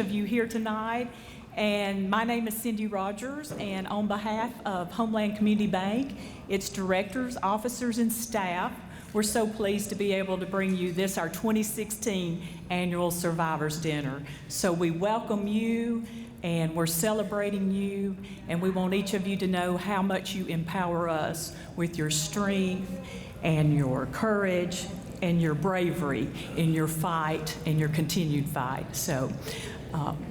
of you here tonight. And my name is Cindy Rogers, and on behalf of Homeland Community Bank, its directors, officers, and staff, we're so pleased to be able to bring you this, our 2016 Annual Survivors Dinner. So we welcome you, and we're celebrating you, and we want each of you to know how much you empower us with your strength and your courage and your bravery in your fight and your continued fight. So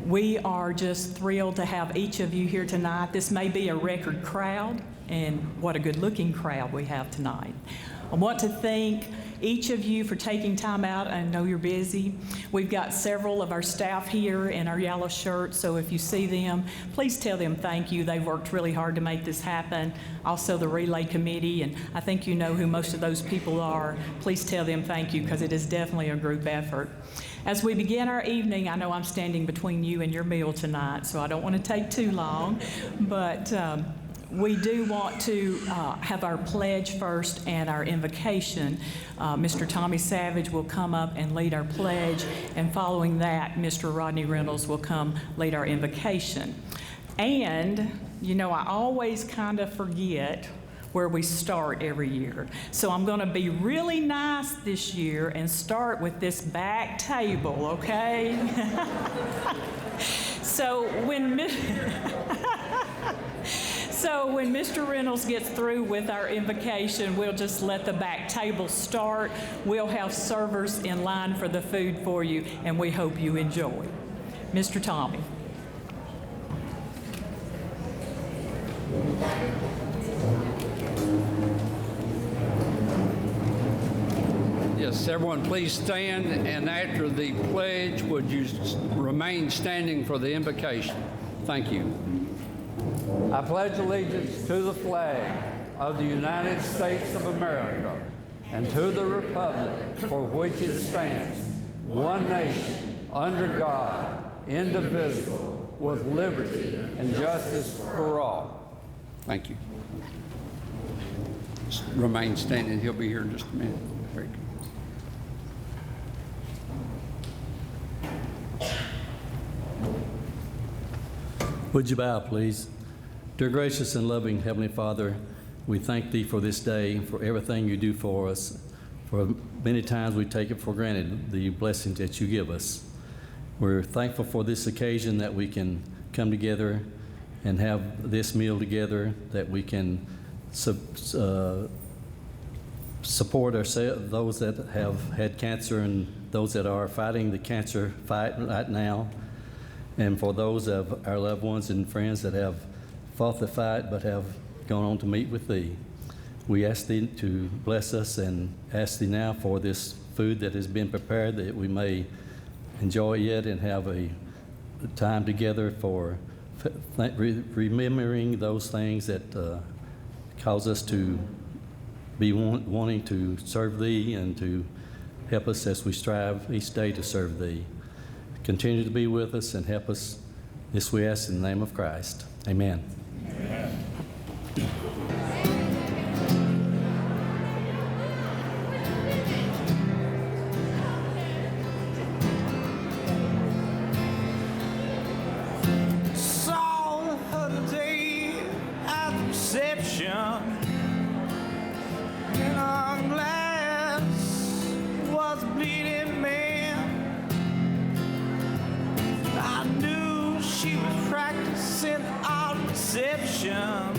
we are just thrilled to have each of you here tonight. This may be a record crowd, and what a good-looking crowd we have tonight. I want to thank each of you for taking time out. I know you're busy. We've got several of our staff here in our yellow shirts, so if you see them, please tell them thank you. They've worked really hard to make this happen. Also the Relay Committee, and I think you know who most of those people are. Please tell them thank you, because it is definitely a group effort. As we begin our evening, I know I'm standing between you and your meal tonight, so I don't want to take too long, but we do want to have our pledge first and our invocation. Mr. Tommy Savage will come up and lead our pledge, and following that, Mr. Rodney Reynolds will come lead our invocation. And, you know, I always kind of forget where we start every year. So I'm going to be really nice this year and start with this back table, okay? So when Mr. Reynolds gets through with our invocation, we'll just let the back table start. We'll have servers in line for the food for you, and we hope you enjoy. Mr. Tommy. Yes, everyone please stand, and after the pledge, would you remain standing for the invocation? Thank you. I pledge allegiance to the flag of the United States of America and to the republic for which it stands, one nation, under God, indivisible, with liberty and justice for all. Thank you. Just remain standing. He'll be here in just a minute. Very good. Would you bow, please? Dear gracious and loving Heavenly Father, we thank Thee for this day, for everything You do for us. For many times we take it for granted, the blessings that You give us. We're thankful for this occasion that we can come together and have this meal together, that we can support those that have had cancer and those that are fighting the cancer fight right now. And for those of our loved ones and friends that have fought the fight but have gone on to meet with Thee, we ask Thee to bless us, and ask Thee now for this food that has been prepared, that we may enjoy it and have a time together for remembering those things that cause us to be wanting to serve Thee and to help us as we strive each day to serve Thee. Continue to be with us and help us. This we ask in the name of Christ. Amen. Amen. Saw her the day at the reception, and our glass was a bleeding man. I knew she was practicing our reception.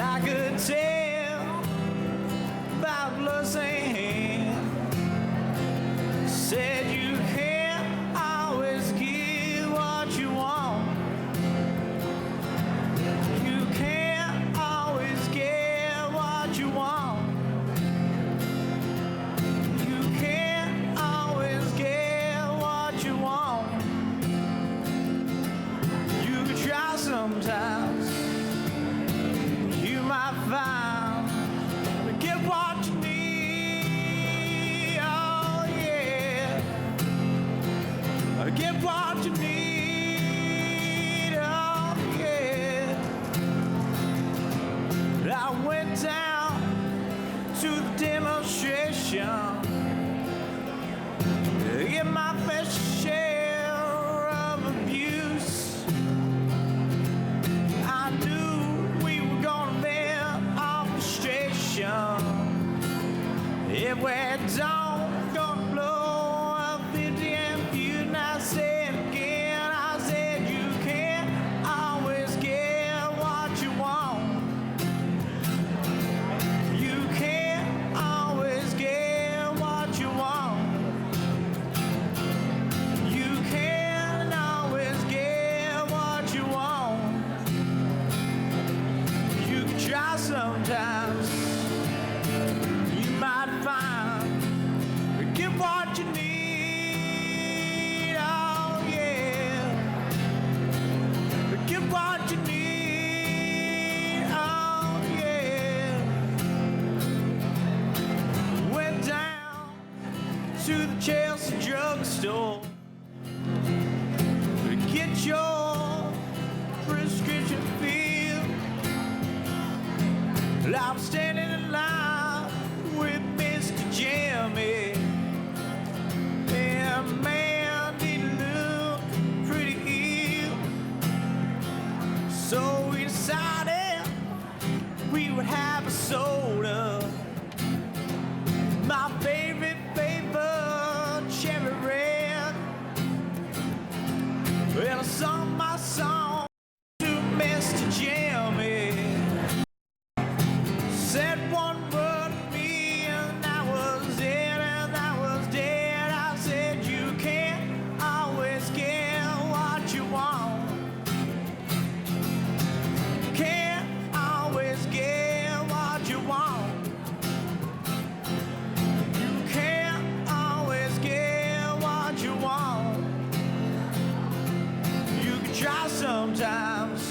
I could tell by bloodstained hand. Said you can't always get what you want. You can't always get what you want. You can't always get what you want. You try sometimes, you might find to get what you need. Oh yeah, get what you need. Oh yeah. I went down to the demonstration, get my fair share abuse. I knew we were gonna vent our frustration. If we don't, gonna blow up 50 and feud. And I said again, I said you can't always get what you want. You can't always get what you want. You can't always get what you want. You can try sometimes. You might find get what you need. Oh yeah. Get what you need. Oh yeah. Went down to the Chelsea drugstore to get your prescription filled. I was standing in line with Mr. Jimmy, and man, did he look pretty ill. So we decided we would have a soda. My favorite flavor, cherry red. Well, I sung my song to Mr. Jimmy. Said one word to me, and that was it, and that was dead. I said you can't always get what you want. Can't always get what you want. You can't always get what you want. You can try sometimes.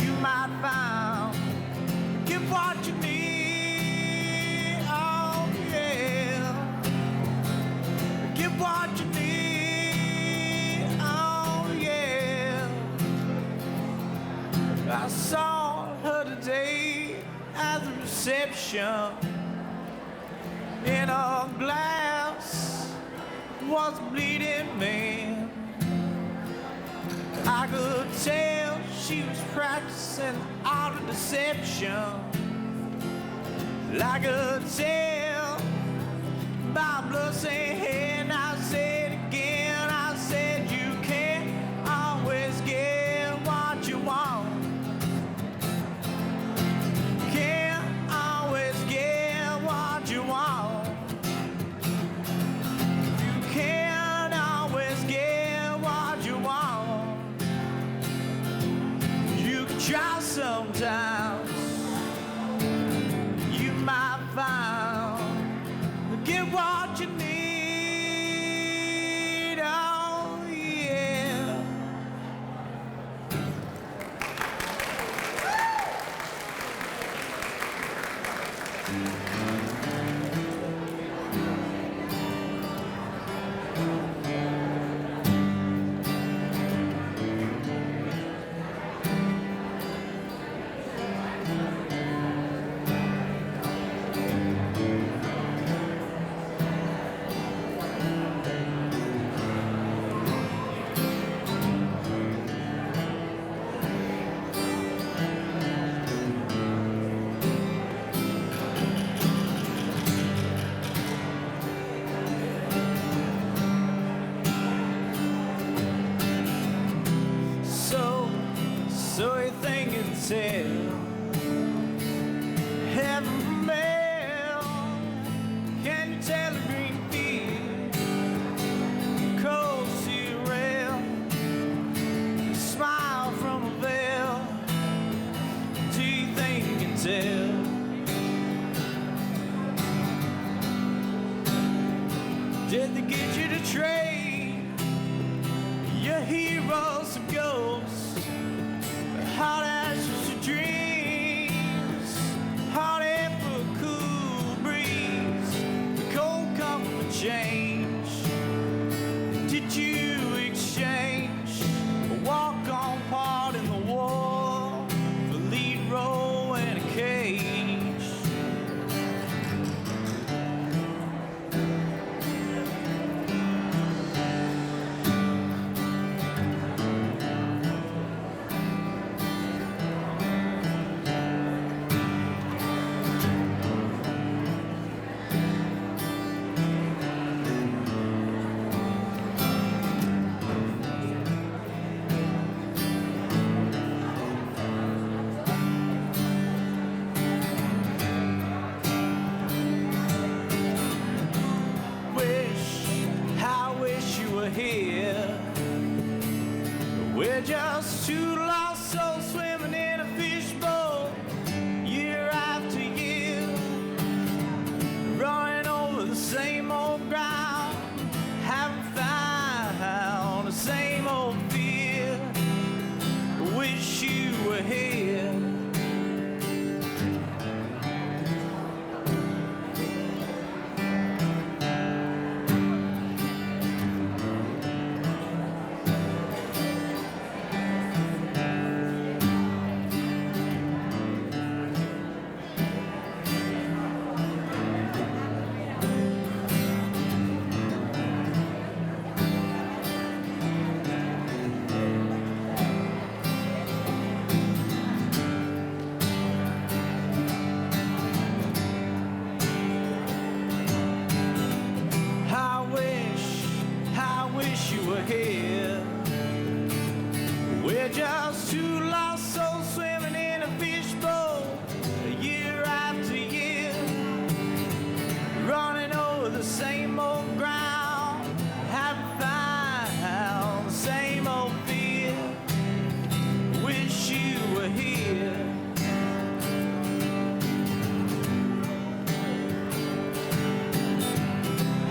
You might find get what you need. Oh yeah. Get what you need. Oh yeah. I saw her today at the reception. In her glass was a bleeding man. I could tell she was practicing art of deception. I could tell by blood saying, hey, and I said again, I said you can't always get what you want. Can't always get what you want. You can't always get what you want. You can try sometimes. You might find get what you need. Oh yeah. So you think it's it? Heaven from hell? Can you tell a green field? Cold steel rail, smile from a veil. Do you think you can tell? Did they get you to trade your heroes of ghosts? Hot ashes to dreams, hot air for a cool breeze, the cold comfort change. Did you exchange a walk-on part in the war for lead role in a cage? just two lost souls swimming in a fishbowl, year after year, running over the same old ground, haven't found the same old fear. Wish you were here. I wish you were here. We're just two lost souls swimming in a fishbowl, year after year, running over the same old ground, haven't found the same old fear. Wish you were here.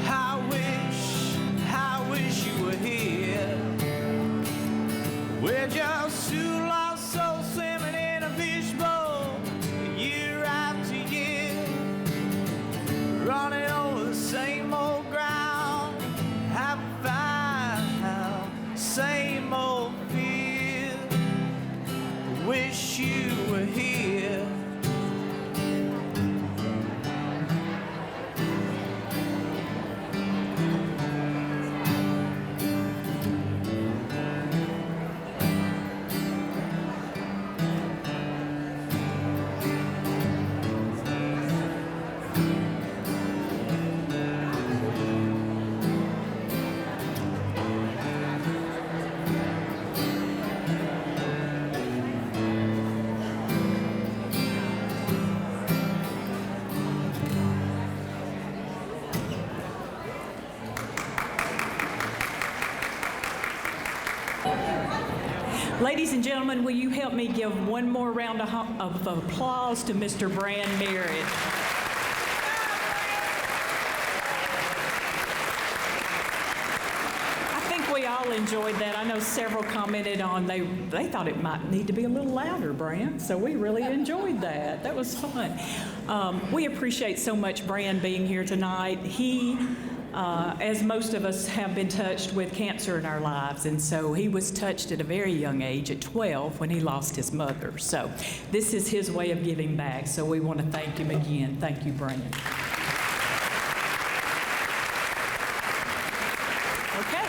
I wish you were here. We're just two lost souls swimming in a fishbowl, year after year, running over the same old ground, haven't found same old fear. Wish you were here. Ladies and gentlemen, will you help me give one more round of applause to Mr. Bran Merritt? I think we all enjoyed that. I know several commented on they thought it might need to be a little louder, Bran, so we really enjoyed that. That was fun. We appreciate so much Bran being here tonight. He as most of us have been touched with cancer in our lives, and so he was touched at a very young age, at 12, when he lost his mother. So this is his way of giving back, so we want to thank him again. Thank you, Bran. Okay,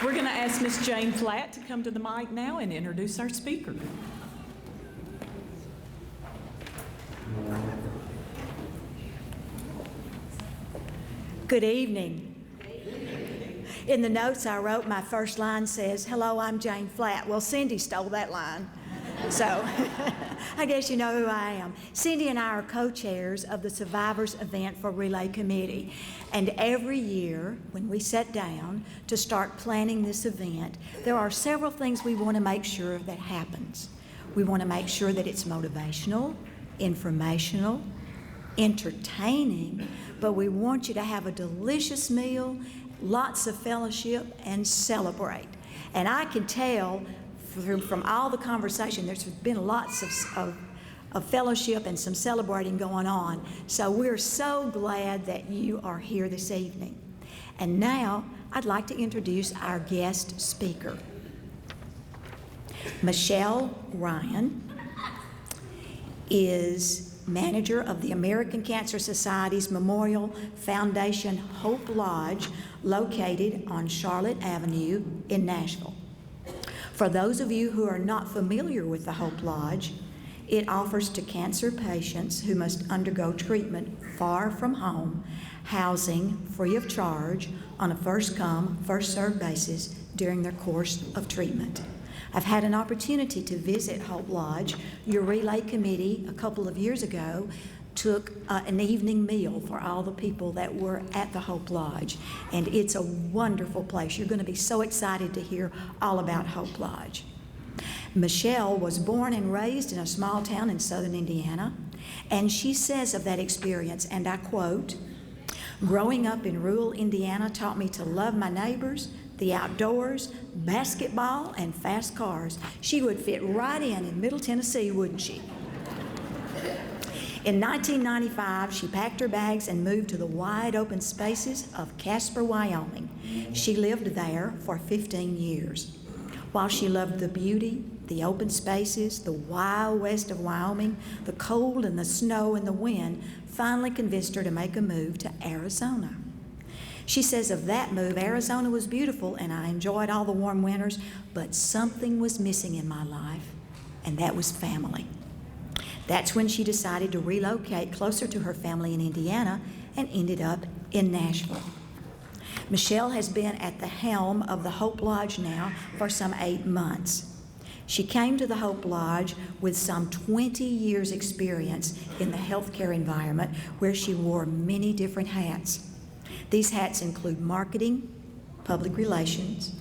we're going to ask Miss Jane Flatt to come to the mic now and introduce our speaker. Good evening. In the notes I wrote, my first line says, "Hello, I'm Jane Flatt." Well, Cindy stole that line. So I guess you know who I am. Cindy and I are co-chairs of the Survivors Event for Relay Committee. And every year when we sit down to start planning this event, there are several things we want to make sure that happens. We want to make sure that it's motivational, informational, entertaining, but we want you to have a delicious meal, lots of fellowship, and celebrate. And I can tell from all the conversation, there's been lots of fellowship and some celebrating going on. So we're so glad that you are here this evening. And now I'd like to introduce our guest speaker. Michelle Ryan is manager of the American Cancer Society's Memorial Foundation Hope Lodge, located on Charlotte Avenue in Nashville. For those of you who are not familiar with the Hope Lodge, it offers to cancer patients who must undergo treatment far from home, housing free of charge on a first-come, first-served basis during their course of treatment. I've had an opportunity to visit Hope Lodge. Your relay committee a couple of years ago took an evening meal for all the people that were at the Hope Lodge, and it's a wonderful place. You're going to be so excited to hear all about Hope Lodge. Michelle was born and raised in a small town in southern Indiana, and she says of that experience, and I quote, "Growing up in rural Indiana taught me to love my neighbors, the outdoors, basketball, and fast cars." She would fit right in Middle Tennessee, wouldn't she? In 1995, she packed her bags and moved to the wide open spaces of Casper, Wyoming. She lived there for 15 years. While she loved the beauty, the open spaces, the wild west of Wyoming, the cold and the snow and the wind finally convinced her to make a move to Arizona. She says of that move, Arizona was beautiful and I enjoyed all the warm winters, but something was missing in my life, and that was family. That's when she decided to relocate closer to her family in Indiana and ended up in Nashville. Michelle has been at the helm of the Hope Lodge now for some 8 months. She came to the Hope Lodge with some 20 years' experience in the healthcare environment where she wore many different hats. These hats include marketing, public relations,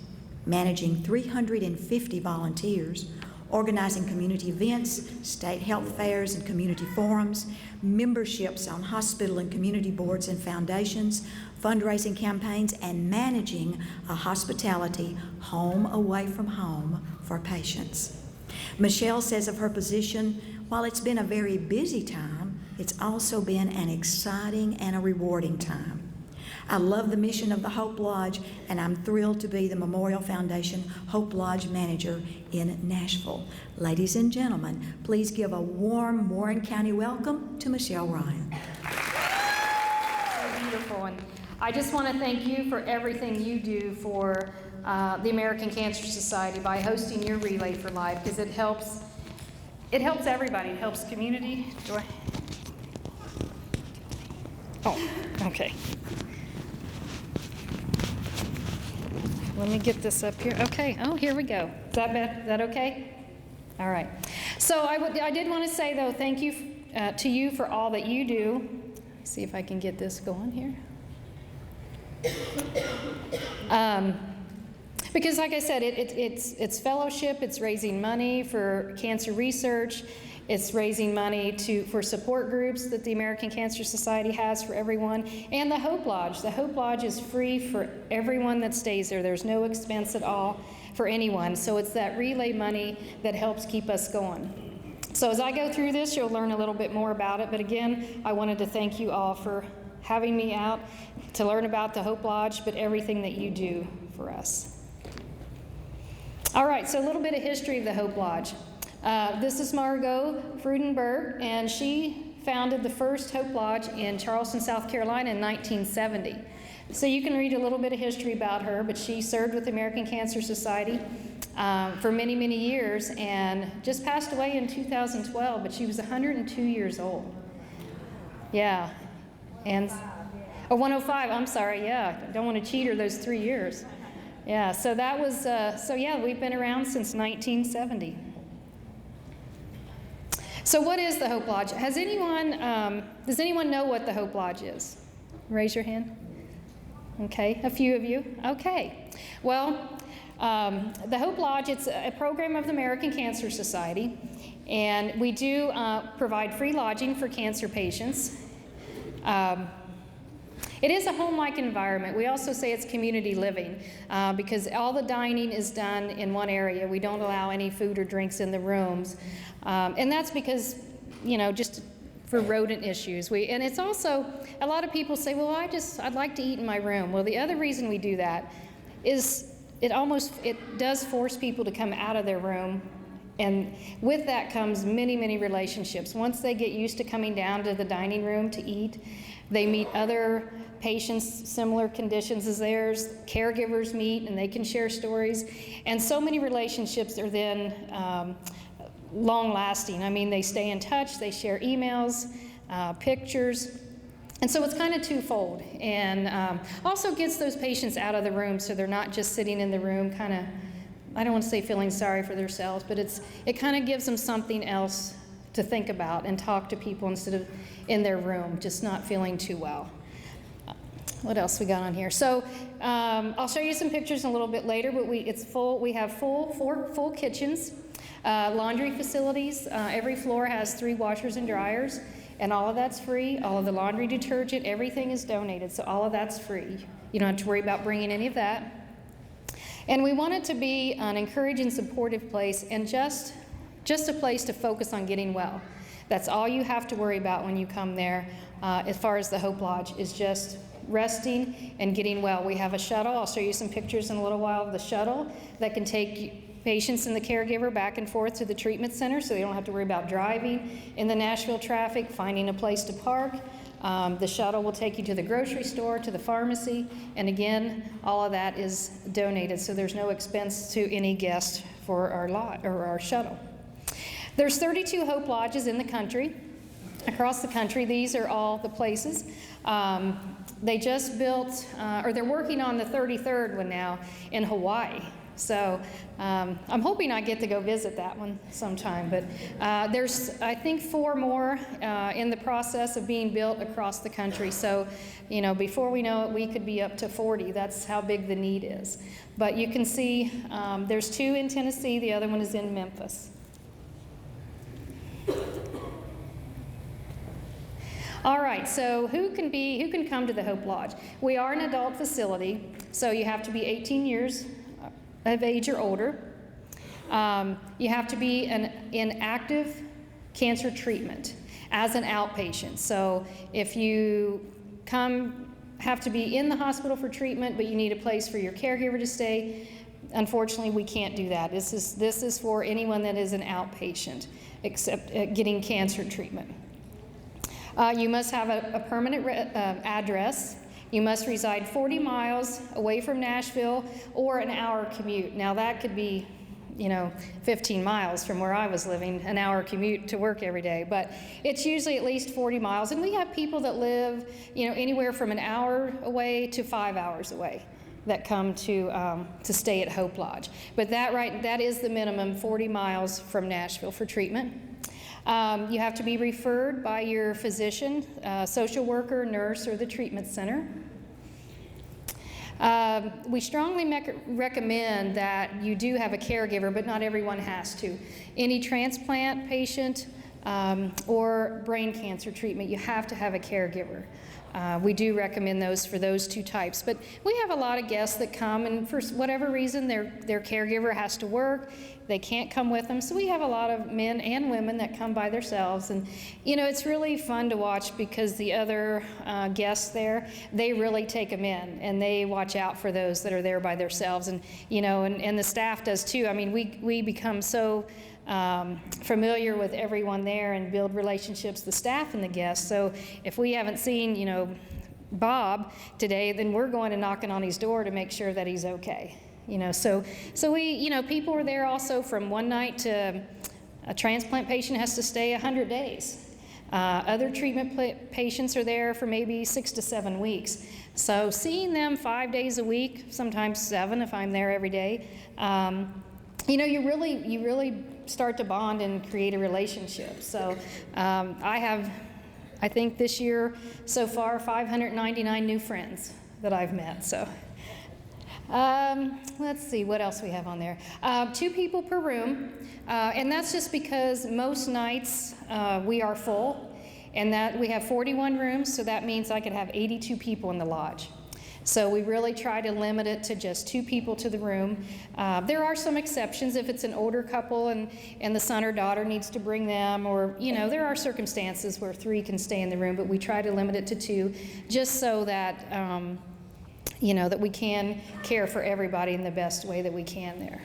managing 350 volunteers, organizing community events, state health fairs and community forums, memberships on hospital and community boards and foundations, fundraising campaigns, and managing a hospitality home away from home for patients. Michelle says of her position, while it's been a very busy time, it's also been an exciting and a rewarding time. I love the mission of the Hope Lodge, and I'm thrilled to be the Memorial Foundation Hope Lodge manager in Nashville. Ladies and gentlemen, please give a warm Warren County welcome to Michelle Ryan. So beautiful, and I just want to thank you for everything you do for the American Cancer Society by hosting your Relay for Life, because it helps everybody. It helps community. Oh, okay. Let me get this up here. Okay. Oh, here we go. Is that okay? All right. So I did want to say, though, thank you to you for all that you do. Let's see if I can get this going here. Because, like I said, it's fellowship. It's raising money for cancer research. It's raising money for support groups that the American Cancer Society has for everyone. And the Hope Lodge. The Hope Lodge is free for everyone that stays there. There's no expense at all for anyone. So it's that relay money that helps keep us going. So as I go through this, you'll learn a little bit more about it. But again, I wanted to thank you all for having me out to learn about the Hope Lodge, but everything that you do for us. All right, so a little bit of history of the Hope Lodge. This is Margot Freudenberg, and she founded the first Hope Lodge in Charleston, South Carolina in 1970. So you can read a little bit of history about her, but she served with the American Cancer Society for many, many years and just passed away in 2012, but she was 102 years old. Yeah. And, 105, I'm sorry, yeah. I don't want to cheat her those 3 years. Yeah, so that was, we've been around since 1970. So what is the Hope Lodge? Does anyone know what the Hope Lodge is? Raise your hand. Okay, a few of you. Okay. Well, the Hope Lodge, it's a program of the American Cancer Society, and we do provide free lodging for cancer patients. It is a home-like environment. We also say it's community living because all the dining is done in one area. We don't allow any food or drinks in the rooms. And that's because, just for rodent issues. And it's also, a lot of people say, well, I'd like to eat in my room. Well, the other reason we do that is it does force people to come out of their room. And with that comes many, many relationships. Once they get used to coming down to the dining room to eat, they meet other patients, similar conditions as theirs. Caregivers meet and they can share stories. And so many relationships are then long-lasting. I mean, they stay in touch, they share emails, pictures. And so it's kind of twofold. And also gets those patients out of the room so they're not just sitting in the room kind of, I don't want to say feeling sorry for themselves, but it kind of gives them something else to think about and talk to people instead of in their room, just not feeling too well. What else we got on here? So I'll show you some pictures a little bit later, but we have full kitchens. Laundry facilities, every floor has 3 washers and dryers, and all of that's free. All of the laundry detergent, everything is donated, so all of that's free. You don't have to worry about bringing any of that. And we want it to be an encouraging, supportive place, and just a place to focus on getting well. That's all you have to worry about when you come there, as far as the Hope Lodge, is just resting and getting well. We have a shuttle. I'll show you some pictures in a little while of the shuttle that can take patients and the caregiver back and forth to the treatment center, so they don't have to worry about driving in the Nashville traffic, finding a place to park. The shuttle will take you to the grocery store, to the pharmacy, and again, all of that is donated, so there's no expense to any guest for our lot or our shuttle. There's 32 Hope Lodges in the country, across the country. These are all the places. They just built, or they're working on the 33rd one now in Hawaii. So I'm hoping I get to go visit that one sometime. But there's, I think, 4 more in the process of being built across the country. So, you know, before we know it, we could be up to 40. That's how big the need is. But you can see there's 2 in Tennessee. The other one is in Memphis. All right, so who can come to the Hope Lodge? We are an adult facility, so you have to be 18 years of age or older. You have to be in active cancer treatment as an outpatient. So if you have to be in the hospital for treatment, but you need a place for your caregiver to stay, unfortunately, we can't do that. This is for anyone that is an outpatient, except getting cancer treatment. You must have a permanent address. You must reside 40 miles away from Nashville or an hour commute. Now that could be, 15 miles from where I was living, an hour commute to work every day. But it's usually at least 40 miles. And we have people that live, anywhere from an hour away to 5 hours away that come to stay at Hope Lodge. But that is the minimum, 40 miles from Nashville for treatment. You have to be referred by your physician, social worker, nurse, or the treatment center. We strongly recommend that you do have a caregiver, but not everyone has to. Any transplant patient or brain cancer treatment, you have to have a caregiver. We do recommend those for those 2 types. But we have a lot of guests that come, and for whatever reason, their caregiver has to work. They can't come with them. So we have a lot of men and women that come by themselves. And, it's really fun to watch because the other guests there, they really take them in, and they watch out for those that are there by themselves. And, and the staff does too. I mean, we become so familiar with everyone there and build relationships, the staff and the guests. So if we haven't seen, Bob today, then we're going and knocking on his door to make sure that he's okay. So we, people are there also from one night to a transplant patient has to stay 100 days. Other treatment patients are there for maybe 6 to 7 weeks. So seeing them 5 days a week, sometimes 7 if I'm there every day, you really start to bond and create a relationship. So I think this year so far, 599 new friends that I've met. So let's see what else we have on there. 2 people per room, and that's just because most nights we are full, and that we have 41 rooms, so that means I could have 82 people in the lodge. So we really try to limit it to just 2 people to the room. There are some exceptions if it's an older couple and the son or daughter needs to bring them, or, there are circumstances where 3 can stay in the room, but we try to limit it to 2 just so that, that we can care for everybody in the best way that we can there.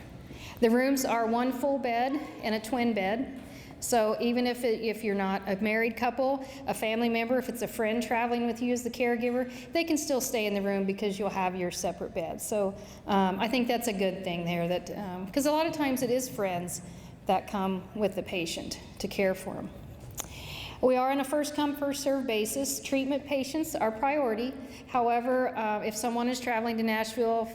The rooms are 1 full bed and a twin bed. So even if you're not a married couple, a family member, if it's a friend traveling with you as the caregiver, they can still stay in the room because you'll have your separate bed. So I think that's a good thing there, that because a lot of times it is friends that come with the patient to care for them. We are on a first-come, first-served basis. Treatment patients are priority. However, if someone is traveling to Nashville,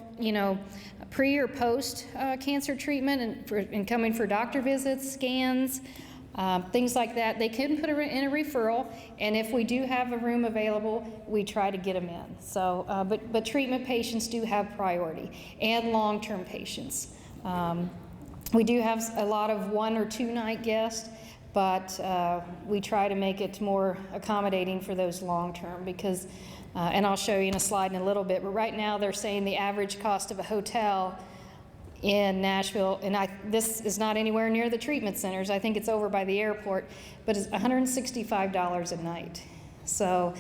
pre or post cancer treatment and coming for doctor visits, scans, things like that, they can put in a referral, and if we do have a room available, we try to get them in. So, but treatment patients do have priority, and long-term patients. We do have a lot of 1 or 2 night guests, but we try to make it more accommodating for those long-term because, and I'll show you in a slide in a little bit, but right now they're saying the average cost of a hotel in Nashville, and this is not anywhere near the treatment centers, I think it's over by the airport, but it's $165 a night. So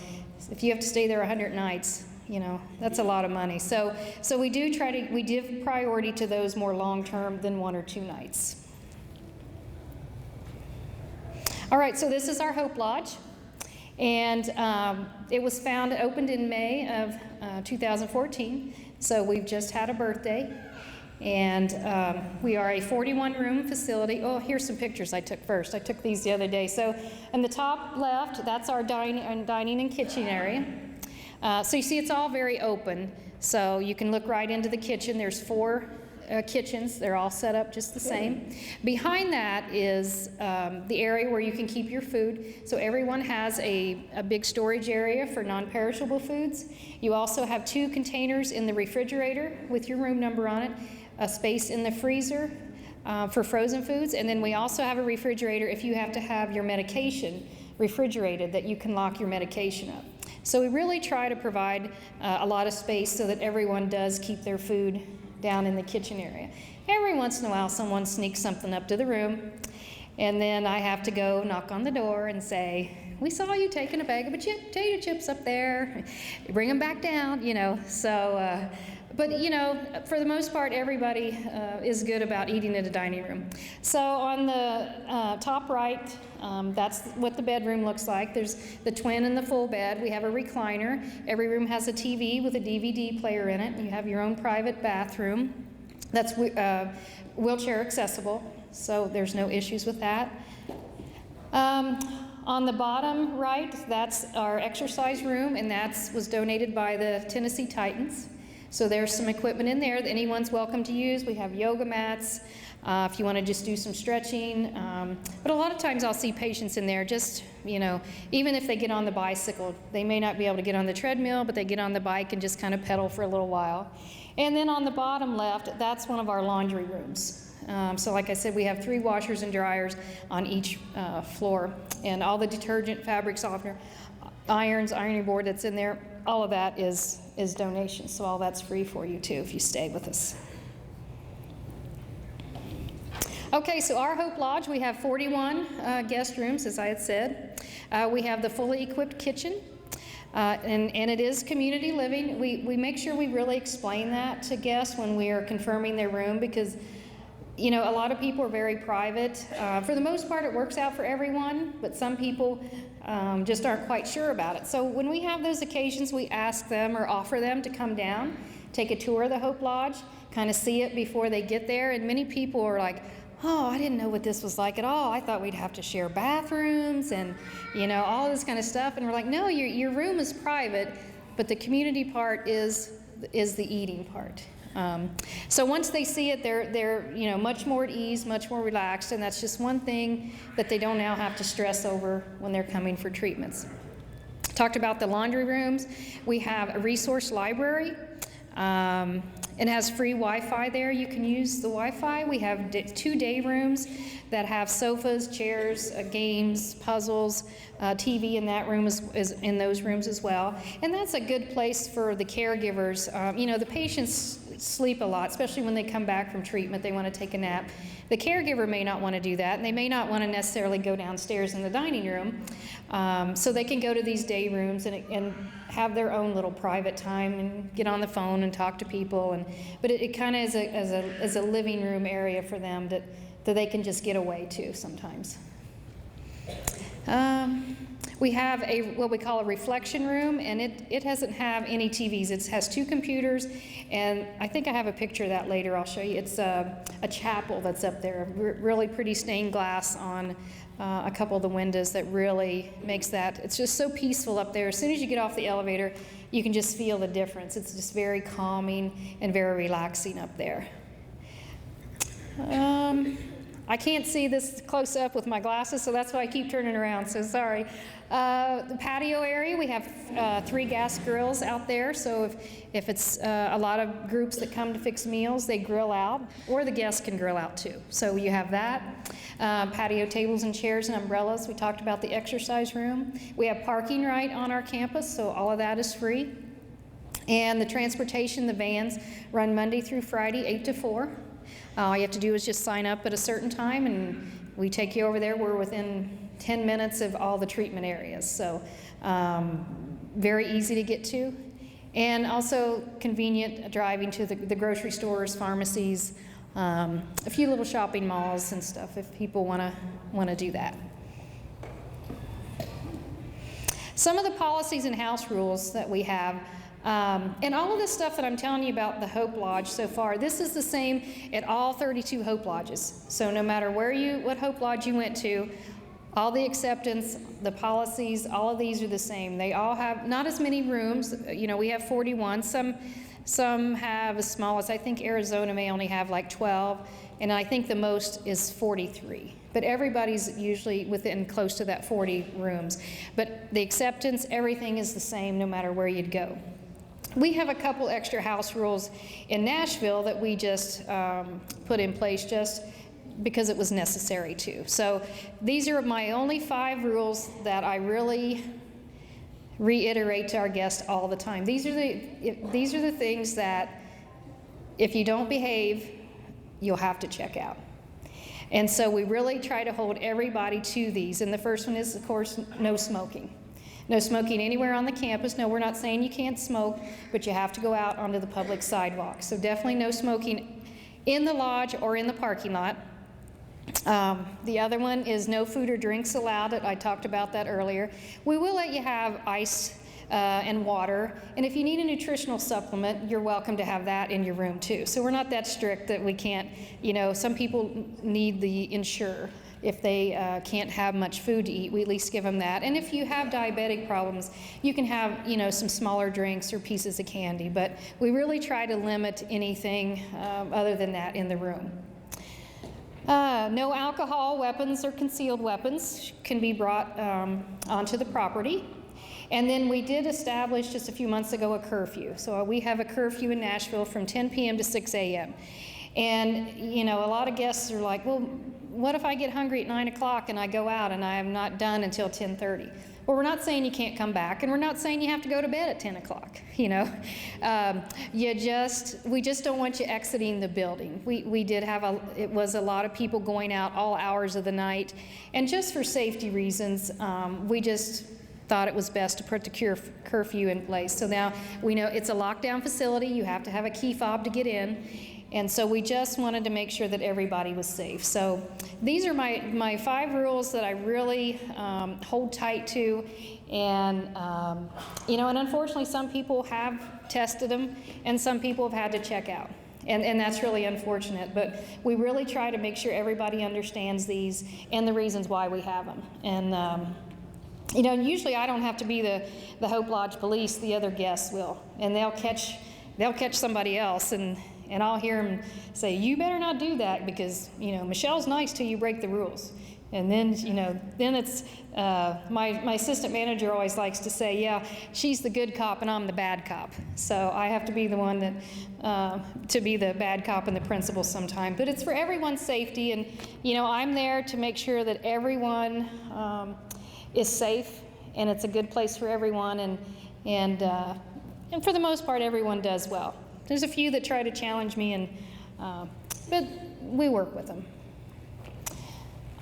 if you have to stay there 100 nights, you know, that's a lot of money. So we give priority to those more long-term than 1 or 2 nights. All right, so this is our Hope Lodge. And it was opened in May of 2014. So we've just had a birthday. And we are a 41-room facility. Oh, here's some pictures I took first. I took these the other day. So in the top left, that's our dining and kitchen area. So you see it's all very open. So you can look right into the kitchen. There's 4 kitchens. They're all set up just the same. Behind that is the area where you can keep your food. So everyone has a big storage area for non-perishable foods. You also have 2 containers in the refrigerator with your room number on it, a space in the freezer for frozen foods, and then we also have a refrigerator if you have to have your medication refrigerated that you can lock your medication up. So we really try to provide a lot of space so that everyone does keep their food down in the kitchen area. Every once in a while someone sneaks something up to the room, and then I have to go knock on the door and say, we saw you taking a bag of potato chips up there, bring them back down, you know. So but you know, for the most part, everybody is good about eating in a dining room. So on the top right, that's what the bedroom looks like. There's the twin and the full bed. We have a recliner. Every room has a TV with a DVD player in it. You have your own private bathroom. That's wheelchair accessible, so there's no issues with that. On the bottom right, that's our exercise room, and that was donated by the Tennessee Titans. So there's some equipment in there that anyone's welcome to use. We have yoga mats if you want to just do some stretching. But a lot of times I'll see patients in there just, you know, even if they get on the bicycle, they may not be able to get on the treadmill, but they get on the bike and just kind of pedal for a little while. And then on the bottom left, that's one of our laundry rooms. So like I said, we have 3 washers and dryers on each floor, and all the detergent, fabric softener, irons, ironing board that's in there, all of that is donations. So all that's free for you too if you stay with us. Okay, so our Hope Lodge, we have 41 guest rooms, as I had said. We have the fully equipped kitchen, and it is community living. We make sure we really explain that to guests when we are confirming their room, because you know, a lot of people are very private. For the most part, it works out for everyone, but some people just aren't quite sure about it. So when we have those occasions, we ask them or offer them to come down, take a tour of the Hope Lodge, kind of see it before they get there. And many people are like, oh, I didn't know what this was like at all. I thought we'd have to share bathrooms and, you know, all this kind of stuff. And we're like, no, your room is private, but the community part is the eating part. So once they see it, they're you know, much more at ease, much more relaxed, and that's just one thing that they don't now have to stress over when they're coming for treatments. Talked about the laundry rooms. We have a resource library. It has free Wi-Fi there. You can use the Wi-Fi. We have 2 day rooms that have sofas, chairs, games, puzzles, TV in that room is in those rooms as well. And that's a good place for the caregivers. You know, the patients sleep a lot, especially when they come back from treatment. They want to take a nap. The caregiver may not want to do that, and they may not want to necessarily go downstairs in the dining room. So they can go to these day rooms and have their own little private time and get on the phone and talk to people. But it kind of is a living room area for them that they can just get away to sometimes. We have what we call a reflection room, and it doesn't have any TVs. It has 2 computers, and I think I have a picture of that later. I'll show you. It's a chapel that's up there, really pretty stained glass on a couple of the windows that really makes that. It's just so peaceful up there. As soon as you get off the elevator, you can just feel the difference. It's just very calming and very relaxing up there. I can't see this close up with my glasses, so that's why I keep turning around, so sorry. The patio area, we have 3 gas grills out there, so if it's a lot of groups that come to fix meals, they grill out, or the guests can grill out too. So you have that. Patio tables and chairs and umbrellas. We talked about the exercise room. We have parking right on our campus, so all of that is free. And the transportation, the vans, run Monday through Friday, 8 to 4. All you have to do is just sign up at a certain time, and we take you over there. We're within 10 minutes of all the treatment areas, so very easy to get to. And also convenient driving to the grocery stores, pharmacies, a few little shopping malls and stuff if people want to do that. Some of the policies and house rules that we have, and all of this stuff that I'm telling you about the Hope Lodge so far, this is the same at all 32 Hope Lodges. So no matter what Hope Lodge you went to, all the acceptance, the policies, all of these are the same. They all have not as many rooms. You know, we have 41. Some have as small as, I think Arizona may only have like 12, and I think the most is 43. But everybody's usually within close to that 40 rooms. But the acceptance, everything is the same no matter where you'd go. We have a couple extra house rules in Nashville that we just put in place just because it was necessary to. So these are my only 5 rules that I really reiterate to our guests all the time. These are the things that if you don't behave, you'll have to check out. And so we really try to hold everybody to these. And the first one is, of course, no smoking. No smoking anywhere on the campus. No, we're not saying you can't smoke, but you have to go out onto the public sidewalk. So definitely no smoking in the lodge or in the parking lot. The other one is no food or drinks allowed. I talked about that earlier. We will let you have ice and water, and if you need a nutritional supplement, you're welcome to have that in your room too. So we're not that strict that we can't, you know, some people need the Ensure. If they can't have much food to eat, we at least give them that. And if you have diabetic problems, you can have, you know, some smaller drinks or pieces of candy, but we really try to limit anything other than that in the room. No alcohol, weapons, or concealed weapons can be brought onto the property. And then we did establish just a few months ago a curfew. So we have a curfew in Nashville from 10 p.m. to 6 a.m. And, you know, a lot of guests are like, well, what if I get hungry at 9 o'clock and I go out and I am not done until 10:30? Well, we're not saying you can't come back, and we're not saying you have to go to bed at 10 o'clock, you know. We just don't want you exiting the building. We did have it was a lot of people going out all hours of the night, and just for safety reasons, we just thought it was best to put the curfew in place. So now we know it's a lockdown facility. You have to have a key fob to get in. And so we just wanted to make sure that everybody was safe. So these are my 5 rules that I really hold tight to. And, you know, and unfortunately some people have tested them and some people have had to check out. And that's really unfortunate. But we really try to make sure everybody understands these and the reasons why we have them. And, you know, usually I don't have to be the Hope Lodge police, the other guests will. And they'll catch somebody else, and I'll hear them say, you better not do that because, you know, Michelle's nice till you break the rules. And then, you know, then it's, my assistant manager always likes to say, yeah, she's the good cop and I'm the bad cop. So I have to be the one that, to be the bad cop and the principal sometime. But it's for everyone's safety, and, you know, I'm there to make sure that everyone is safe and it's a good place for everyone, and for the most part, everyone does well. There's a few that try to challenge me, but we work with them.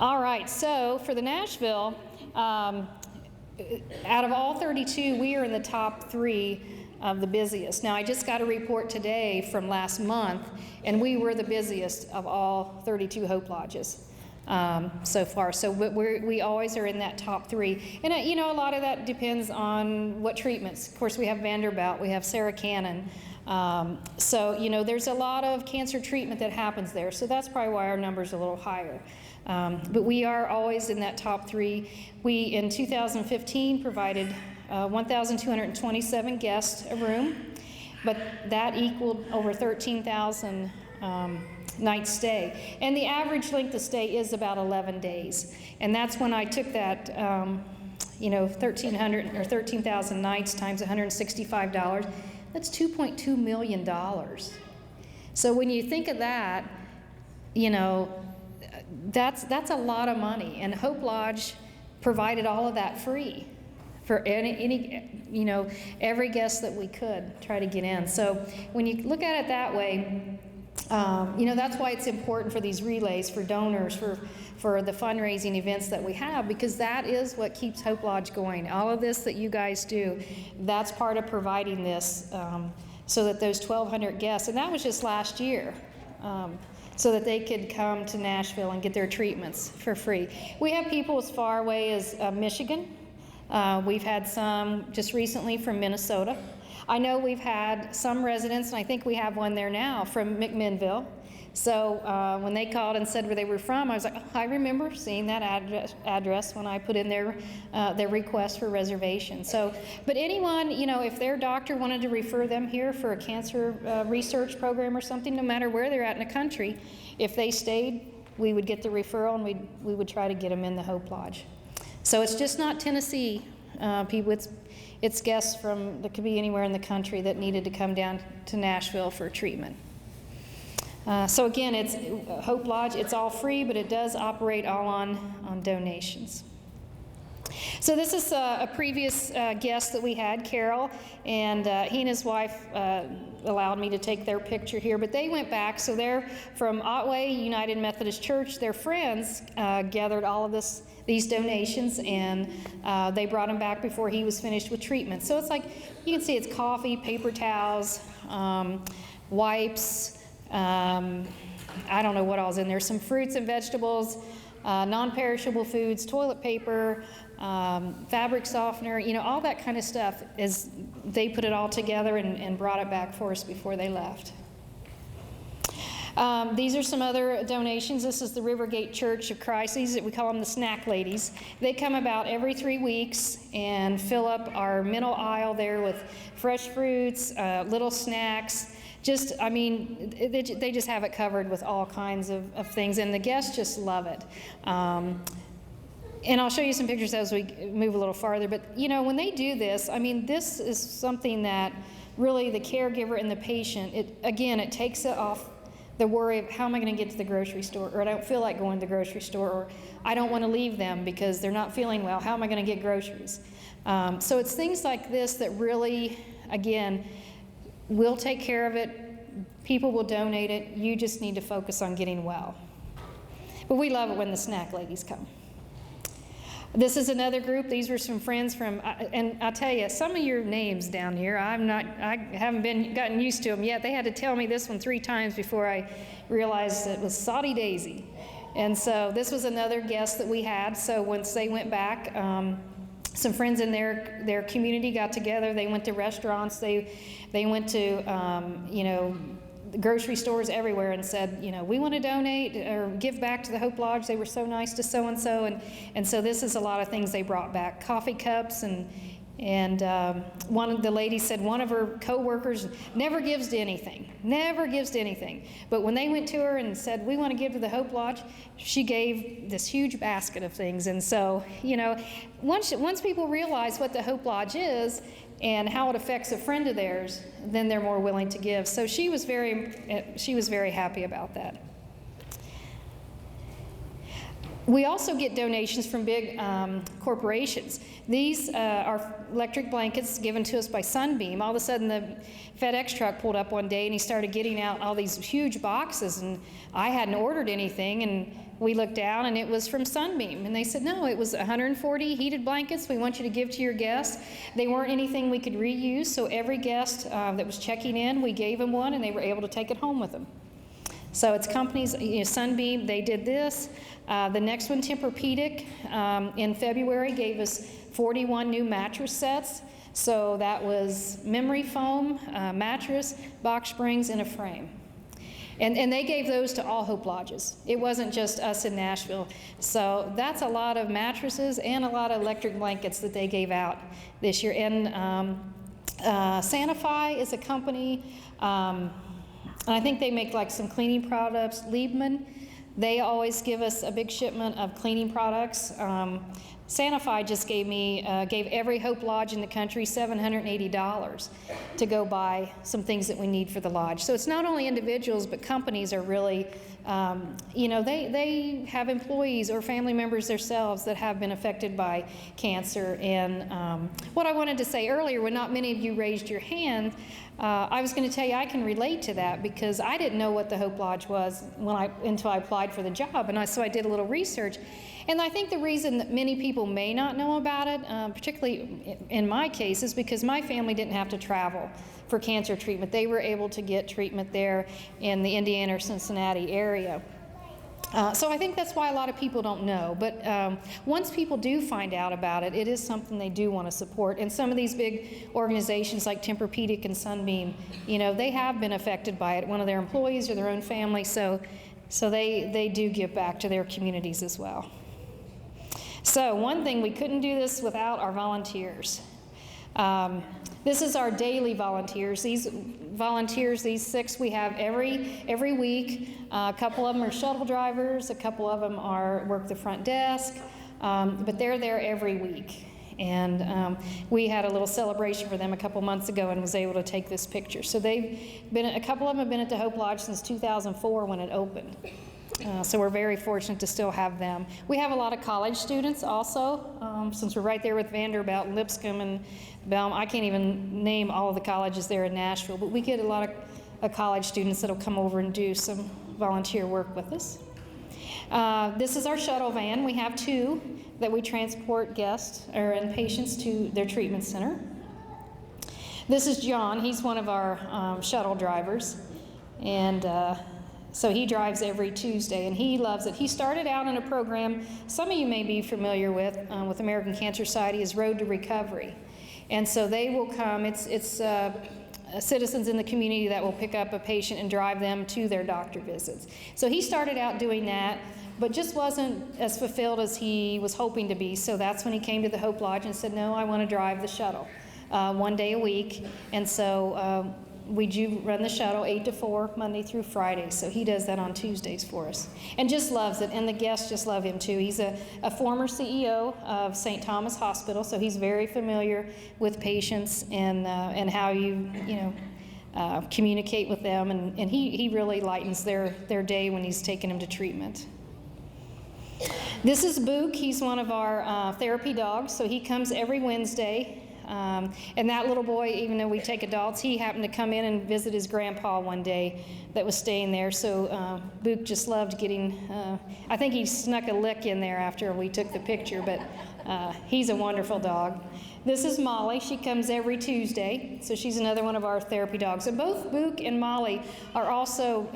All right, so for the Nashville, out of all 32, we are in the top 3 of the busiest. Now, I just got a report today from last month, and we were the busiest of all 32 Hope Lodges so far. So we always are in that top 3. And, you know, a lot of that depends on what treatments. Of course, we have Vanderbilt, we have Sarah Cannon. So, you know, there's a lot of cancer treatment that happens there. So that's probably why our number's a little higher. But we are always in that top 3. We, in 2015, provided 1,227 guests a room, but that equaled over 13,000 night stay. And the average length of stay is about 11 days. And that's when I took that, 1,300 or 13,000 nights times $165. That's $2.2 million. So when you think of that, that's a lot of money. And Hope Lodge provided all of that free for every guest that we could try to get in. So when you look at it that way, that's why it's important for these relays, for donors, for the fundraising events that we have, because that is what keeps Hope Lodge going. All of this that you guys do, that's part of providing this, so that those 1,200 guests, and that was just last year, so that they could come to Nashville and get their treatments for free. We have people as far away as Michigan. We've had some just recently from Minnesota. I know we've had some residents, and I think we have one there now, from McMinnville. So when they called and said where they were from, I was like, oh, I remember seeing that address when I put in their request for reservation. So, but anyone, if their doctor wanted to refer them here for a cancer research program or something, no matter where they're at in the country, if they stayed, we would get the referral, and we would try to get them in the Hope Lodge. So it's just not Tennessee people, it's guests that could be anywhere in the country that needed to come down to Nashville for treatment. So again, it's Hope Lodge. It's all free, but it does operate all on donations. So this is a previous guest that we had, Carol, and he and his wife allowed me to take their picture here. But they went back, so they're from Otway United Methodist Church. Their friends gathered all of these donations, and they brought him back before he was finished with treatment. So it's like, you can see it's coffee, paper towels, wipes, I don't know what all's in there, some fruits and vegetables, non-perishable foods, toilet paper, fabric softener, all that kind of stuff. They put it all together and brought it back for us before they left. These are some other donations. This is the Rivergate Church of Christ. We call them the snack ladies. They come about every 3 weeks and fill up our middle aisle there with fresh fruits, little snacks. They just have it covered with all kinds of things, and the guests just love it. And I'll show you some pictures as we move a little farther. But, when they do this, this is something that really the caregiver and the patient, it takes it off the worry of how am I going to get to the grocery store, or I don't feel like going to the grocery store, or I don't want to leave them because they're not feeling well. How am I going to get groceries? So it's things like this that really, again, we'll take care of it. People will donate it. You just need to focus on getting well. But we love it when the snack ladies come. This is another group. These were some friends from, and I'll tell you, some of your names down here, I haven't gotten used to them yet. They had to tell me this one 3 times before I realized it was Soddy Daisy. And so this was another guest that we had. So once they went back, some friends in their community got together. They went to restaurants. They went to, grocery stores everywhere and said, we want to donate or give back to the Hope Lodge. They were so nice to so-and-so. And so this is a lot of things they brought back. Coffee cups, and one of the ladies said one of her co-workers never gives to anything. But when they went to her and said, we want to give to the Hope Lodge, she gave this huge basket of things. And so, once people realize what the Hope Lodge is and how it affects a friend of theirs, then they're more willing to give. So she was very happy about that. We also get donations from big corporations. These are electric blankets given to us by Sunbeam. All of a sudden, the FedEx truck pulled up one day, and he started getting out all these huge boxes, and I hadn't ordered anything, and we looked down, and it was from Sunbeam. And they said, no, it was 140 heated blankets we want you to give to your guests. They weren't anything we could reuse, so every guest that was checking in, we gave them one, and they were able to take it home with them. So it's companies, Sunbeam, they did this. The next one, Tempur-Pedic, in February gave us 41 new mattress sets. So that was memory foam, mattress, box springs, and a frame. And they gave those to all Hope Lodges. It wasn't just us in Nashville. So that's a lot of mattresses and a lot of electric blankets that they gave out this year. And Sanify is a company, And I think they make like some cleaning products. Liebman, they always give us a big shipment of cleaning products. Sanify just gave every Hope Lodge in the country $780 to go buy some things that we need for the lodge. So it's not only individuals, but companies are really, they have employees or family members themselves that have been affected by cancer. And what I wanted to say earlier, when not many of you raised your hand, I was going to tell you I can relate to that because I didn't know what the Hope Lodge was until I applied for the job, and so I did a little research. And I think the reason that many people may not know about it, particularly in my case, is because my family didn't have to travel for cancer treatment. They were able to get treatment there in the Indiana or Cincinnati area. So I think that's why a lot of people don't know. But once people do find out about it, it is something they do want to support. And some of these big organizations like Tempur-Pedic and Sunbeam, they have been affected by it, one of their employees or their own family. So they do give back to their communities as well. So one thing, we couldn't do this without our volunteers. This is our daily volunteers. These volunteers, these 6 we have every week. A couple of them are shuttle drivers, a couple of them work the front desk, but they're there every week. And we had a little celebration for them a couple months ago and was able to take this picture. So a couple of them have been at the Hope Lodge since 2004 when it opened. So we're very fortunate to still have them. We have a lot of college students also, since we're right there with Vanderbilt and Lipscomb and Belmont. I can't even name all of the colleges there in Nashville, but we get a lot of college students that'll come over and do some volunteer work with us. This is our shuttle van. We have 2 that we transport guests and patients to their treatment center. This is John. He's one of our shuttle drivers, and so he drives every Tuesday, and he loves it. He started out in a program some of you may be familiar with American Cancer Society, is Road to Recovery. And so they will come. It's citizens in the community that will pick up a patient and drive them to their doctor visits. So he started out doing that, but just wasn't as fulfilled as he was hoping to be. So that's when he came to the Hope Lodge and said, no, I want to drive the shuttle 1 day a week. And so we do run the shuttle 8 to 4, Monday through Friday. So he does that on Tuesdays for us and just loves it. And the guests just love him too. He's a former CEO of St. Thomas Hospital, so he's very familiar with patients and how you communicate with them. And he really lightens their day when he's taking them to treatment. This is Book. He's one of our therapy dogs. So he comes every Wednesday. And that little boy, even though we take adults, he happened to come in and visit his grandpa one day that was staying there. So Book just loved getting, I think he snuck a lick in there after we took the picture, but he's a wonderful dog. This is Molly. She comes every Tuesday, so she's another one of our therapy dogs. And both Book and Molly are also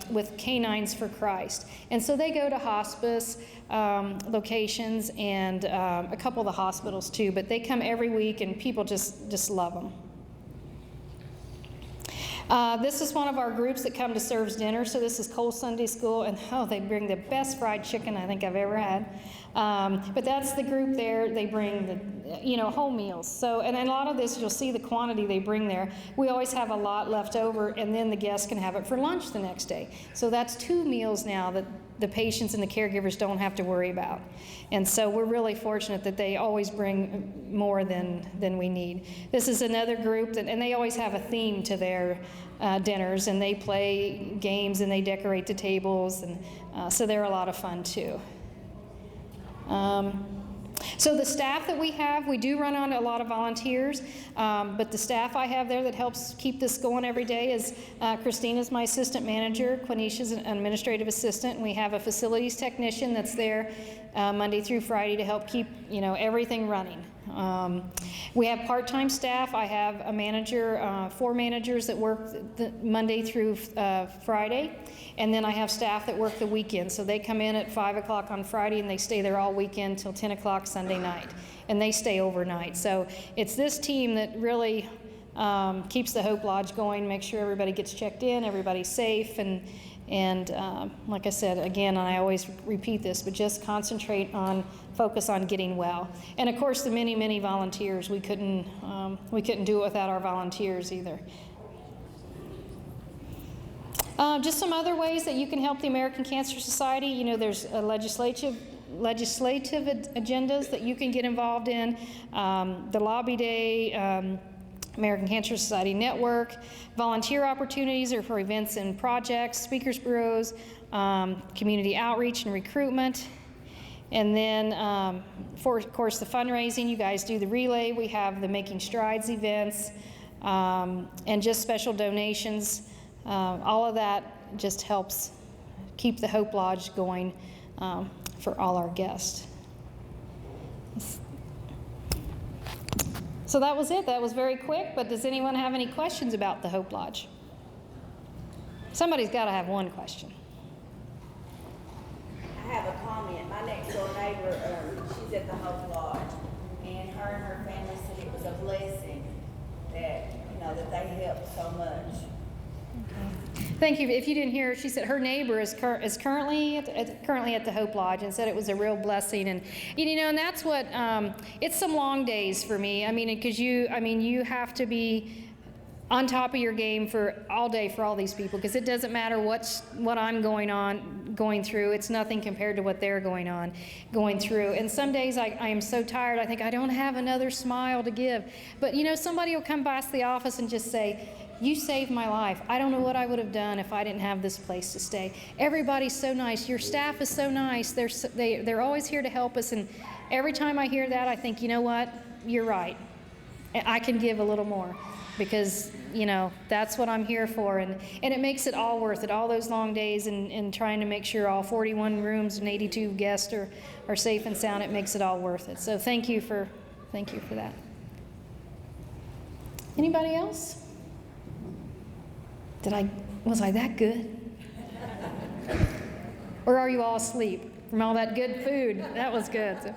with Canines for Christ. And so they go to hospice locations and a couple of the hospitals too, but they come every week and people just love them. This is one of our groups that come to serve dinner. So this is Cole Sunday School, and they bring the best fried chicken I think I've ever had. But that's the group there. They bring the, whole meals. So, and a lot of this, you'll see the quantity they bring there. We always have a lot left over, and then the guests can have it for lunch the next day. So that's 2 meals now that the patients and the caregivers don't have to worry about. And so we're really fortunate that they always bring more than we need. This is another group, and they always have a theme to their dinners, and they play games and they decorate the tables, and so they're a lot of fun too. So the staff that we have, we do run on a lot of volunteers, but the staff I have there that helps keep this going every day is Christina's my assistant manager, Quenisha's an administrative assistant, and we have a facilities technician that's there Monday through Friday to help keep everything running. We have part-time staff. I have a manager, 4 managers that work Monday through Friday, and then I have staff that work the weekend. So they come in at 5 o'clock on Friday and they stay there all weekend till 10 o'clock Sunday night, and they stay overnight. So it's this team that really keeps the Hope Lodge going, makes sure everybody gets checked in, everybody's safe, and like I said, again, and I always repeat this, but just focus on getting well. And of course, the many, many volunteers, we couldn't do it without our volunteers either. Just some other ways that you can help the American Cancer Society. You know, there's legislative agendas that you can get involved in. The Lobby Day, American Cancer Society Network, volunteer opportunities or for events and projects, speakers bureaus, community outreach and recruitment. And then, for of course, the fundraising. You guys do the relay. We have the Making Strides events, and just special donations. All of that just helps keep the Hope Lodge going for all our guests. So that was it. That was very quick, but does anyone have any questions about the Hope Lodge? Somebody's got to have one question. I have a comment. My next door neighbor, she's at the Hope Lodge, and her family said it was a blessing that, that they helped so much. Thank you. If you didn't hear, she said her neighbor is currently at the Hope Lodge and said it was a real blessing. And and that's what it's some long days for me. I mean, because you have to be on top of your game for all day for all these people, because it doesn't matter what I'm going through. It's nothing compared to what they're going through. And some days I am so tired. I think I don't have another smile to give. But somebody will come past the office and just say, "You saved my life. I don't know what I would have done if I didn't have this place to stay." Everybody's so nice. Your staff is so nice. They're always here to help us. And every time I hear that, I think, you know what? You're right. I can give a little more, because that's what I'm here for, and it makes it all worth it. All those long days and trying to make sure all 41 rooms and 82 guests are safe and sound. It makes it all worth it. So thank you for that. Anybody else? Was I that good? Or are you all asleep from all that good food? That was good. So,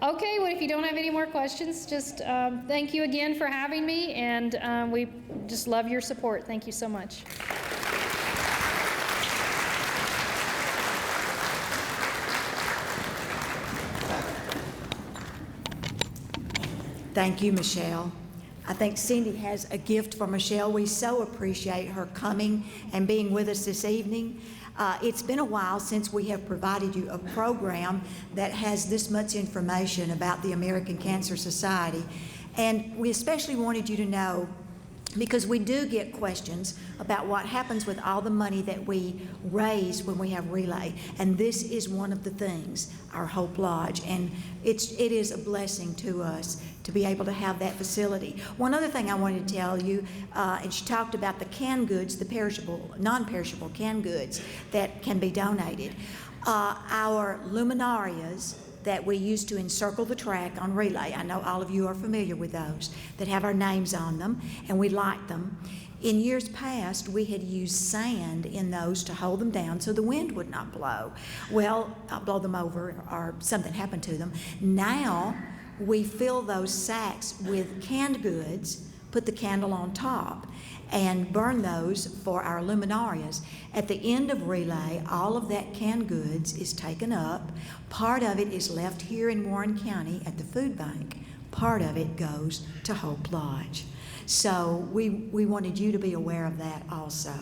okay, well, if you don't have any more questions, just thank you again for having me, and we just love your support. Thank you so much. Thank you, Michelle. I think Cindy has a gift for Michelle. We so appreciate her coming and being with us this evening. It's been a while since we have provided you a program that has this much information about the American Cancer Society. And we especially wanted you to know, because we do get questions about what happens with all the money that we raise when we have Relay. And this is one of the things, our Hope Lodge. And it is a blessing to us to be able to have that facility. One other thing I wanted to tell you, and she talked about the canned goods, the perishable, non-perishable canned goods that can be donated. Our luminarias that we use to encircle the track on Relay, I know all of you are familiar with those, that have our names on them, and we light them. In years past, we had used sand in those to hold them down so the wind would not blow. Well, blow them over or something happened to them. Now, we fill those sacks with canned goods, put the candle on top, and burn those for our luminarias. At the end of Relay, all of that canned goods is taken up. Part of it is left here in Warren County at the food bank. Part of it goes to Hope Lodge. So we wanted you to be aware of that also.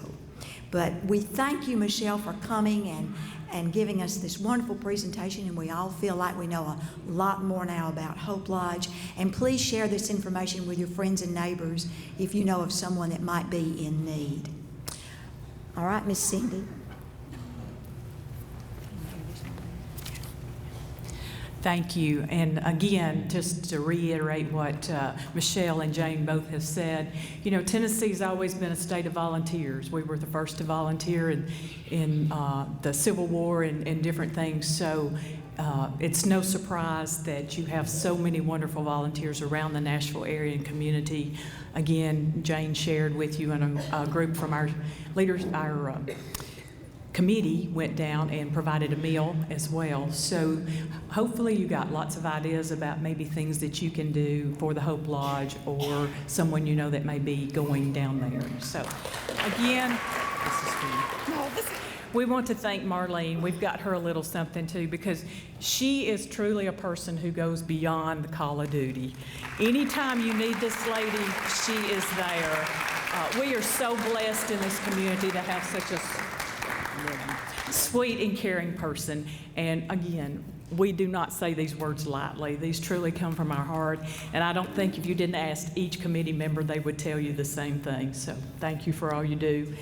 But we thank you, Michelle, for coming and giving us this wonderful presentation, and we all feel like we know a lot more now about Hope Lodge. And please share this information with your friends and neighbors if you know of someone that might be in need. All right, Miss Cindy. Thank you. And again, just to reiterate what Michelle and Jane both have said, Tennessee's always been a state of volunteers. We were the first to volunteer in the Civil War and different things. So it's no surprise that you have so many wonderful volunteers around the Nashville area and community. Again, Jane shared with you, and a group from our leaders, our committee went down and provided a meal as well. So hopefully you got lots of ideas about maybe things that you can do for the Hope Lodge or someone that may be going down there. So again, we want to thank Marlene. We've got her a little something too, because she is truly a person who goes beyond the call of duty. Anytime you need this lady, she is there. We are so blessed in this community to have such a sweet and caring person. And again, we do not say these words lightly. These truly come from our heart. And I don't think if you didn't ask each committee member, they would tell you the same thing. So thank you for all you do.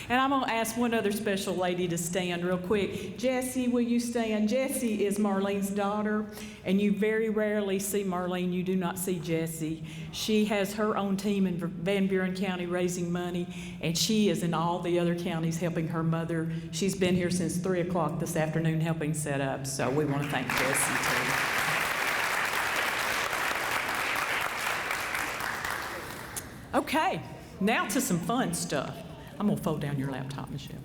And I'm going to ask one other special lady to stand real quick. Jessie, will you stand? Jessie is Marlene's daughter, and you very rarely see Marlene. You do not see Jessie. She has her own team in Van Buren County raising money, and she is in all the other counties helping her mother. She's been here since 3 o'clock this afternoon helping set up, so we want to thank Jessie too. Okay, now to some fun stuff. I'm going to fold down your laptop, Michelle.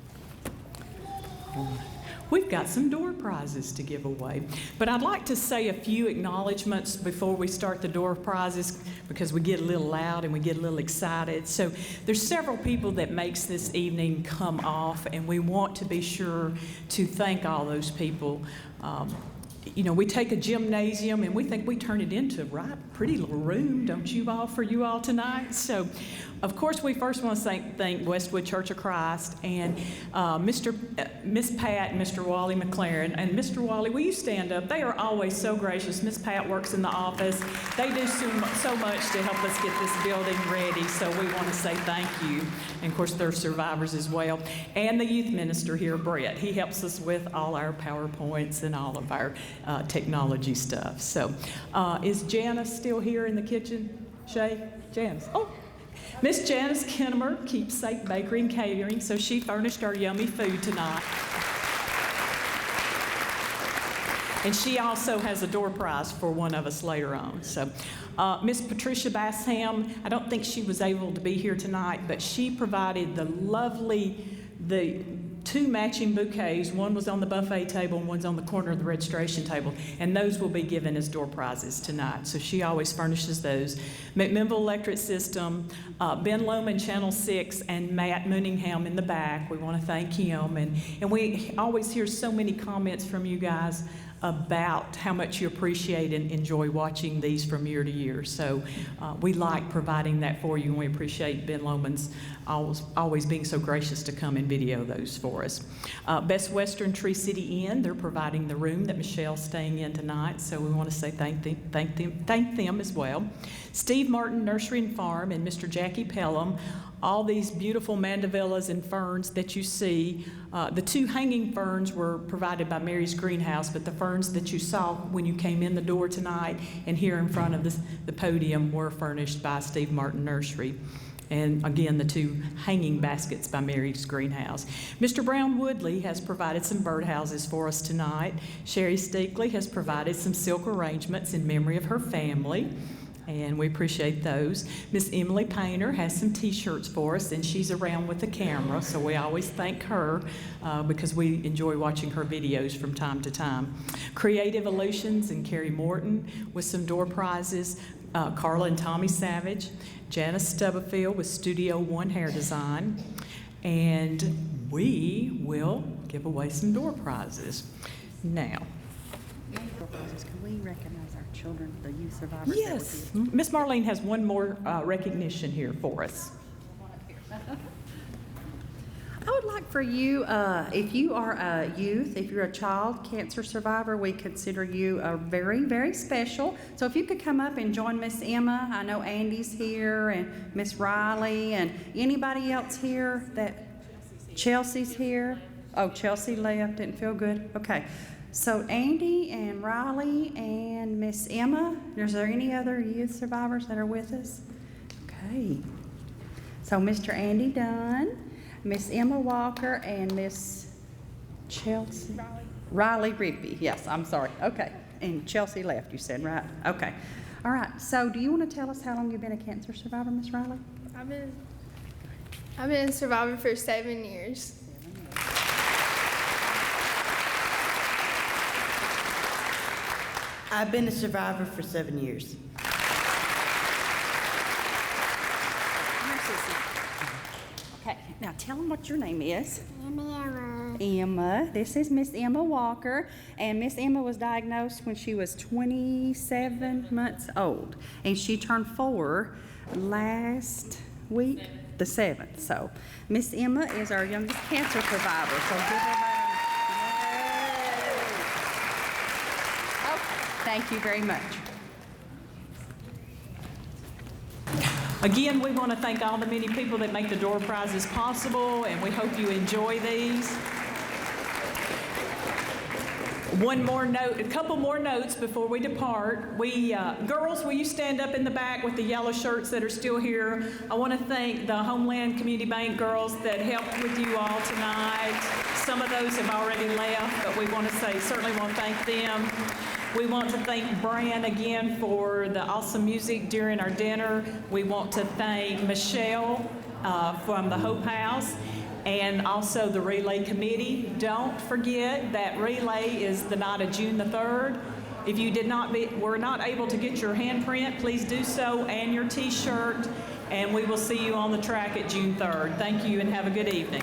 We've got some door prizes to give away, but I'd like to say a few acknowledgments before we start the door prizes because we get a little loud and we get a little excited. So there's several people that makes this evening come off, and we want to be sure to thank all those people. You know, we take a gymnasium and we think we turn it into a pretty little room, don't you all, for you all tonight? So, of course, we first want to thank Westwood Church of Christ and Miss Pat and Mr. Wally McLaren. And Mr. Wally, will you stand up? They are always so gracious. Miss Pat works in the office. They do so much to help us get this building ready, so we want to say thank you. And, of course, they're survivors as well. And the youth minister here, Brett. He helps us with all our PowerPoints and all of our technology stuff. So, is Janice still here in the kitchen? Shay? Janice. Oh. Miss Janice Kinnemer, Keepsake Bakery and Catering, so she furnished our yummy food tonight. And she also has a door prize for one of us later on. So, Miss Patricia Bassham, I don't think she was able to be here tonight, but she provided the 2 matching bouquets. One was on the buffet table and one's on the corner of the registration table, and those will be given as door prizes tonight. So she always furnishes those. McMinnville Electric System, Ben Lohman, Channel 6, and Matt Mooningham in the back. We want to thank him. And we always hear so many comments from you guys about how much you appreciate and enjoy watching these from year to year. So we like providing that for you, and we appreciate Ben Lohman's always being so gracious to come and video those for us. Best Western Tree City Inn, they're providing the room that Michelle's staying in tonight, so we want to say thank them as well. Steve Martin Nursery and Farm and Mr. Jackie Pelham, all these beautiful mandevillas and ferns that you see. The 2 hanging ferns were provided by Mary's Greenhouse, but the ferns that you saw when you came in the door tonight and here in front of the podium were furnished by Steve Martin Nursery. And again, the 2 hanging baskets by Mary's Greenhouse. Mr. Brown Woodley has provided some birdhouses for us tonight. Sherry Steakley has provided some silk arrangements in memory of her family, and we appreciate those. Miss Emily Painter has some t-shirts for us, and she's around with the camera, so we always thank her because we enjoy watching her videos from time to time. Creative Illusions and Carrie Morton with some door prizes. Carla and Tommy Savage, Janice Stubblefield with Studio One Hair Design, and we will give away some door prizes. Now, can we recognize our children, the youth survivors? yes, Miss Marlene has one more recognition here for us. I would like for you, if you are a youth, if you're a child cancer survivor, we consider you very, very special. So if you could come up and join Miss Emma. I know Andy's here, and Miss Riley, and anybody else here that Chelsea's here. Oh, Chelsea left, didn't feel good. Okay. So Andy and Riley and Miss Emma. Is there any other youth survivors that are with us? Okay. So Mr. Andy Dunn, Miss Emma Walker, and Miss Chelsea Riley Rigby. Yes, I'm sorry. Okay. And Chelsea left, you said, right? Okay. All right. So do you want to tell us how long you've been a cancer survivor, Miss Riley? I've been a survivor for 7 years. I've been a survivor for 7 years. Okay, now tell them what your name is. Emma. Emma. This is Miss Emma Walker, and Miss Emma was diagnosed when she was 27 months old, and she turned 4 last week, the 7th. So Miss Emma is our youngest cancer survivor. So give everybody thank you very much. Again, we want to thank all the many people that make the door prizes possible, and we hope you enjoy these. One more note, a couple more notes before we depart. Girls, will you stand up in the back with the yellow shirts that are still here? I want to thank the Homeland Community Bank girls that helped with you all tonight. Some of those have already left, but we want to certainly want to thank them. We want to thank Bran again for the awesome music during our dinner. We want to thank Michelle from the Hope House, and also the Relay Committee. Don't forget that Relay is the night of June the 3rd. If you were not able to get your handprint, please do so, and your T-shirt, and we will see you on the track at June 3rd. Thank you and have a good evening.